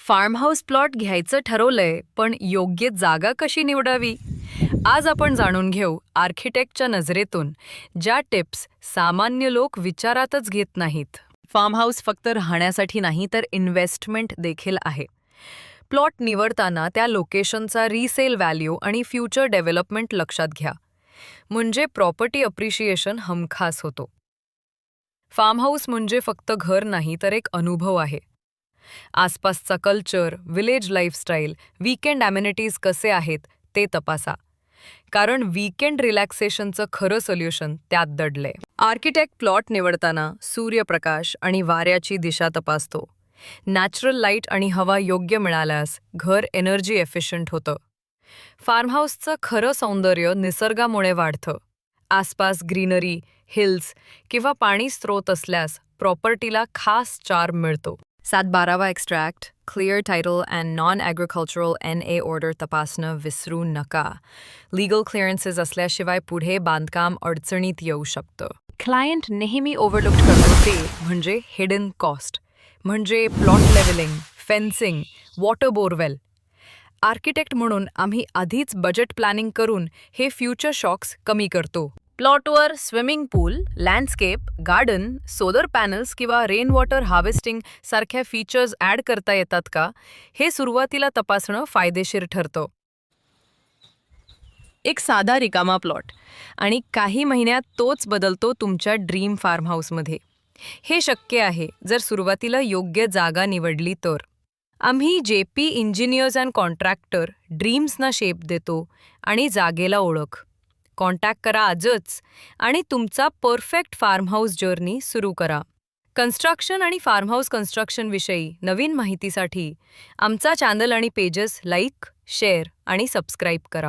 Form house plot घ्यायचं ठरवलंय, पण योग्य जागा कशी निवडावी? आज आपण जाणून घेऊ आर्किटेक्टच्या नजरेतून ज्या टिप्स सामान्य लोक विचारातच घेत नाहीत. फार्म हाऊस फक्त राहण्यासाठी नाही तर इन्व्हेस्टमेंट देखील आहे. प्लॉट निवडताना त्या लोकेशनचा रिसेल व्हॅल्यू आणि फ्युचर डेव्हलपमेंट लक्षात घ्या. म्हणजे प्रॉपर्टी अप्रिशिएशन हमखास होतो. फार्म हाऊस म्हणजे फक्त घर नाही तर एक अनुभव आहे. आसपासचा culture, village lifestyle, weekend amenities कसे आहेत ते तपासा. कारण वीकेंड रिलॅक्सेशनचं खरं सोल्युशन त्यात दडलंय. आर्किटेक्ट प्लॉट निवडताना सूर्यप्रकाश आणि वाऱ्याची दिशा तपासतो. नॅचरल लाईट आणि हवा योग्य मिळाल्यास घर एनर्जी एफिशियंट होतं. फार्म हाऊसचं खरं सौंदर्य निसर्गामुळे वाढतं. आसपास ग्रीनरी, हिल्स किंवा पाणी स्रोत असल्यास प्रॉपर्टीला खास चार्म मिळतो. 712 extract, clear title and non agricultural NA order तपासणं विसरू नका. लीगल क्लिअरन्सेस असल्याशिवाय पुढे बांधकाम अडचणीत येऊ शकतं. क्लायंट नेहमी ओव्हरलुक्ड करतो ते म्हणजे हिडन कॉस्ट, म्हणजे plot levelling, fencing, water borewell. Architect म्हणून आम्ही आधीच बजेट प्लॅनिंग करून हे फ्युचर शॉक्स कमी करतो. प्लॉटवर स्विमिंग पूल, लँडस्केप, गार्डन, सोलर पॅनल्स किंवा रेन वॉटर हार्वेस्टिंग सारख्या फीचर्स ॲड करता येतात का, हे सुरुवातीला तपासणं फायदेशीर ठरतं. एक साधा रिकामा प्लॉट आणि काही महिन्यात तोच बदलतो तुमच्या ड्रीम फार्म हाऊसमध्ये. हे शक्य आहे जर सुरुवातीला योग्य जागा निवडली तर. आम्ही JP इंजिनियर्स अँड कॉन्ट्रॅक्टर ड्रीम्सना शेप देतो आणि जागेला ओळख. कॉन्टॅक्ट करा आजच आणि तुमचा परफेक्ट फार्म हाऊस जर्नी सुरू करा. कन्स्ट्रक्शन आणि फार्म हाऊस कन्स्ट्रक्शनविषयी नवीन माहितीसाठी आमचा चॅनल आणि पेजेस लाईक, शेअर आणि सबस्क्राईब करा.